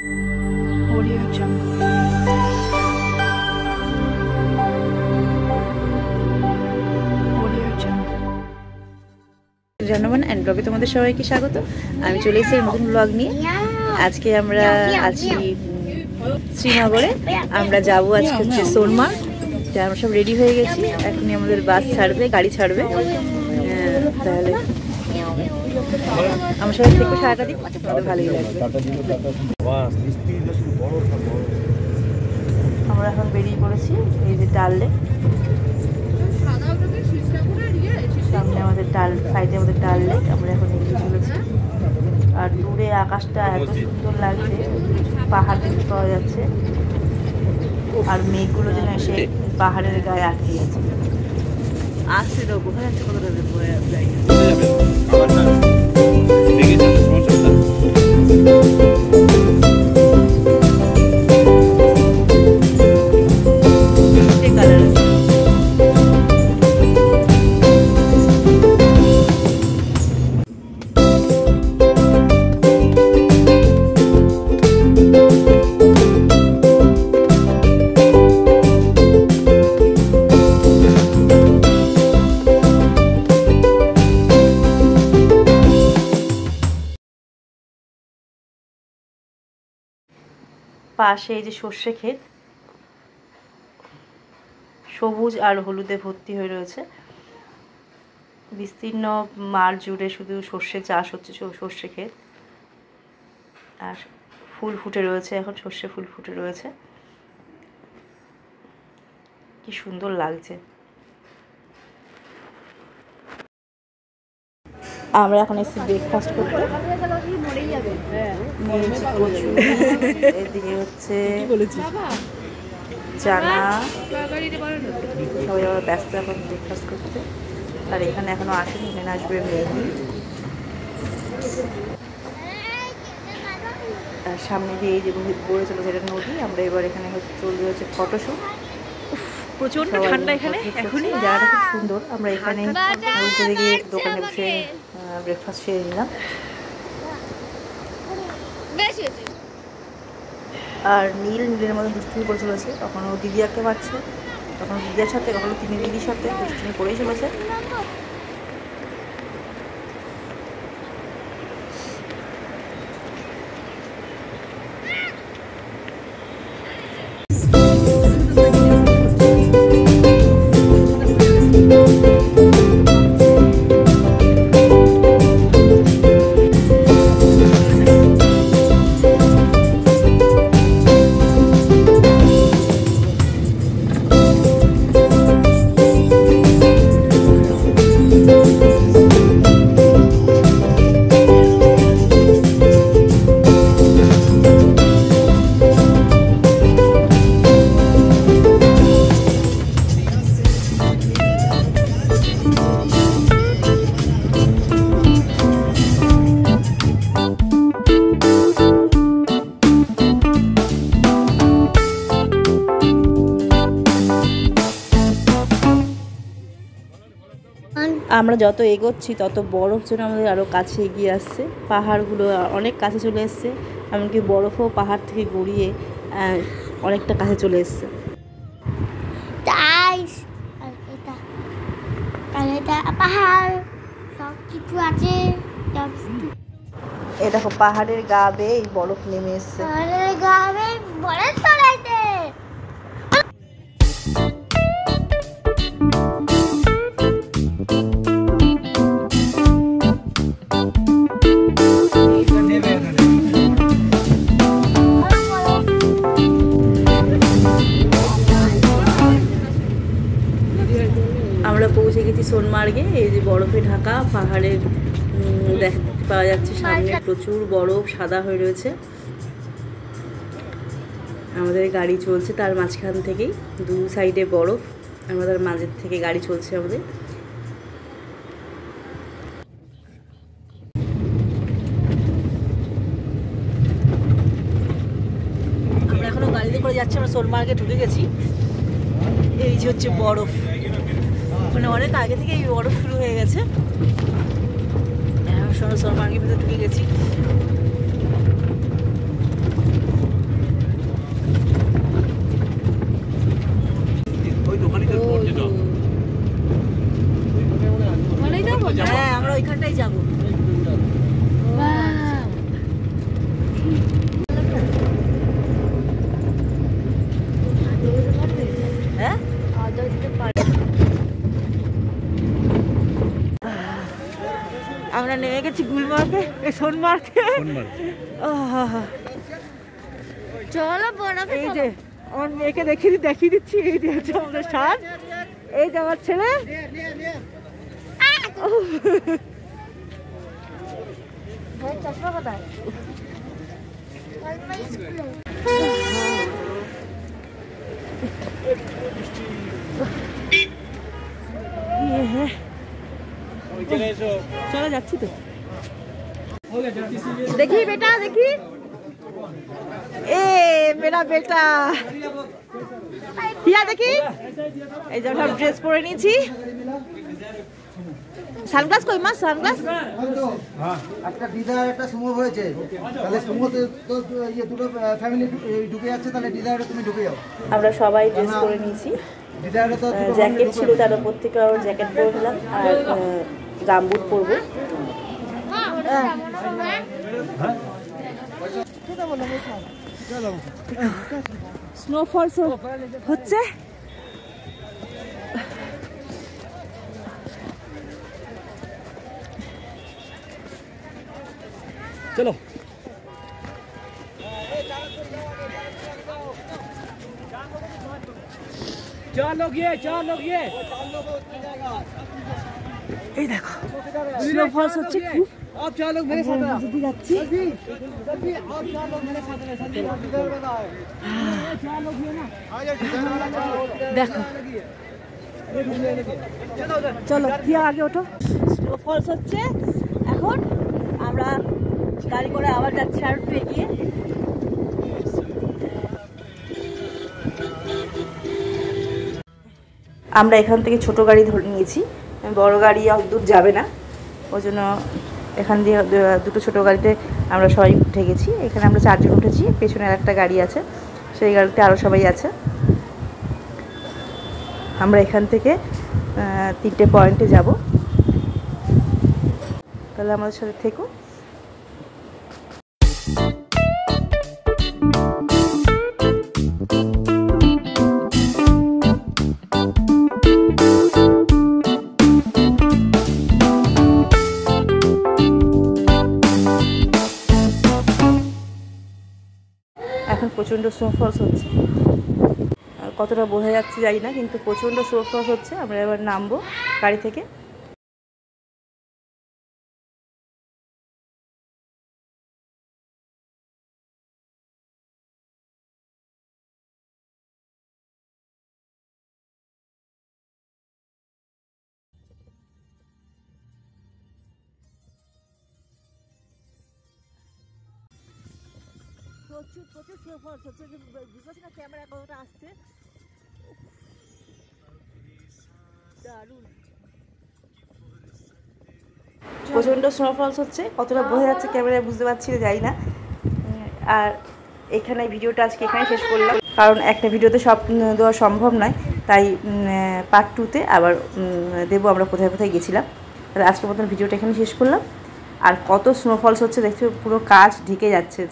Audio Jungle. Audio Jungle. জনগণ and ব্লগে তোমাদের সবাইকে স্বাগত। আমি চলে এসেছি নতুন ব্লগ নিয়ে। আজকে আমরা আছি শ্রীনগরে। আমরা যাব আজকে হচ্ছে সোনমার্গ। আমরা সব রেডি হয়ে গেছি, এখনই আমাদের বাস ছাড়বে, গাড়ি ছাড়বে। তাহলে আমার সবাই থেকে সারাটা দিন আমাদের ভালোই লাগবে। আমরা এখন বেরিয়ে পড়েছি, এই যে ডাল লেক সামনে আমাদের, ডাল সাইডে আমাদের ডাল লেক। আমরা এখন এগিয়ে চলেছি, আর দূরে আকাশটা এত সুন্দর লাগছে, পাহাড় দেখতে পাওয়া যাচ্ছে, আর মেঘগুলো যেন এসে পাহাড়ের গায়ে আটকে গেছে। আসছে তো বোঝা যাচ্ছে কতটা পাশে এই যে সর্ষে ক্ষেত, সবুজ আর হলুদে ভর্তি হয়ে রয়েছে। বিস্তীর্ণ মাঠ জুড়ে শুধু সর্ষে চাষ হচ্ছে, সর্ষে ক্ষেত, আর ফুল ফুটে রয়েছে, এখন সর্ষে ফুল ফুটে রয়েছে। কি সুন্দর লাগছে। আমরা এখন এসেছি ব্রেকফাস্ট করতে। এদিকে হচ্ছে চানা, সবাই আবার ব্যস্ত এখন ব্রেকফাস্ট করতে। আর এখানে এখনো আসেনি, এখানে আসবে মেহেদি। আর সামনে দিয়ে এই যে বয়ে চলেছে এটা নদী। আমরা এবার এখানে চলবে হচ্ছে ফটোশ্যুট। প্রচন্ড ঠান্ডা এখানে এখনই, জায়গাটা খুব সুন্দর। আমরা এখানে বলতে গিয়ে দোকানে বসে ব্রেকফাস্ট সেরে নিলাম। আর নীলের মধ্যে দুষ্টুমি করে চলেছে, কখনো দিদিয়াকে পাচ্ছে, কখনো দিদিয়ার সাথে, কখনো তিনি দিদির সাথে দুষ্টুমি করেই চলেছে। আমরা যত এগোচ্ছি তত বরফ যেন আমাদের আরও কাছে এগিয়ে আসছে। পাহাড়গুলো অনেক কাছে চলে এসছে, এমনকি বরফও পাহাড় থেকে গড়িয়ে অনেকটা কাছে চলে এসছে। এ দেখো পাহাড়ের গা বেয়ে এই বরফ নেমে এসছে। আমরা পৌঁছে গেছি সোনমার্গে। এই যে বরফে ঢাকা পাহাড়ের দেখতে পাওয়া যাচ্ছে, সামনে প্রচুর বরফ সাদা হয়ে রয়েছে। আমাদের গাড়ি চলছে তার মাঝখান থেকেই, দু সাইডে বরফ, আমাদের মাঝের থেকে গাড়ি চলছে আমাদের। আমরা এখনো গাড়িতে করে যাচ্ছি, আমরা সোনমার্গে ঢুকে গেছি। এই যে হচ্ছে বরফ, মানে অনেক আগে থেকে এই বরফ শুরু হয়ে গেছে। সোনমার্গের ভিতরে ঢুকে গেছি। আমরা নেমে গেছি গুলমার্গে, সোনমার্গে। চলো এই যে আমার মেয়েকে দেখিয়ে দিচ্ছি, এই যে হচ্ছে আমাদের সাজ, এই যে আমার ছেলে। চশমা কোথায়? চলো যাচ্ছি তো। দেখি বেটা, দেখি এ মেরা বেটা হিয়া, দেখি এই যে আমরা ড্রেস পরে নিয়েছি। সানগ্লাস কই মা? সানগ্লাস একটা দিদার একটা সুমো হয়েছে, তাহলে সুমোতে তো ইয়ে দুটো ফ্যামিলি ঢুকে যাচ্ছে, তাহলে দিদারে তুমি ঢুকে যাও। আমরা সবাই ড্রেস পরে নিয়েছি। দিদারে তো জ্যাকেট ছিল, তার উপর থেকে আবার জ্যাকেট পরে নিলাম আর গামবুট পরবো। স্নোফল হচ্ছে। চলো चार लोग ये এই দেখো স্নোফল হচ্ছে খুব। आप 4 लोग मेरे साथ যদি যাচ্ছি आप 4 लोग मेरे साथ দেখো, চলো কি আগে ওঠো। স্নোফল হচ্ছে এখন, আমরা গাড়ি করে আবার যাচ্ছি আর একটু এগিয়ে। আমরা এখান থেকে ছোট গাড়ি ধরে নিয়েছি, বড় গাড়ি অত দূর যাবে না, ওই জন্য এখান দিয়ে দুটো ছোট গাড়িতে আমরা সবাই উঠে গেছি। এখানে আমরা 4 জন উঠেছি, পেছনে আর একটা গাড়ি আছে, সেই গাড়িতে আরও সবাই আছে। আমরা এখান থেকে 3টে পয়েন্টে যাব, তাহলে আমাদের সাথে থেকো। এখন প্রচণ্ড স্নোফলস হচ্ছে, কতটা বোঝা যাচ্ছে জানি না, কিন্তু প্রচণ্ড স্নোফলস হচ্ছে। আমরা এবার নামবো গাড়ি থেকে। প্রচুর স্নোফলস হচ্ছে, বুঝতে পারছি না ক্যামেরা কতটা আসছে। দারুণ, প্রচণ্ড স্নোফলস হচ্ছে, কতটা বোঝা যাচ্ছে ক্যামেরায় বুঝতে পারছি না, যাই না। আর এখানে ভিডিওটা আজকে এখানে শেষ করলাম, কারণ একটা ভিডিওতে সব দেওয়া সম্ভব নয়, তাই পার্ট 2তে আবার দেবো আমরা কোথায় কোথায় গেছিলাম। তাহলে আজকের মতন ভিডিওটা এখানে শেষ করলাম। আর কত স্নোফলস হচ্ছে দেখতে, পুরো কাঁচ ঢেকে যাচ্ছে।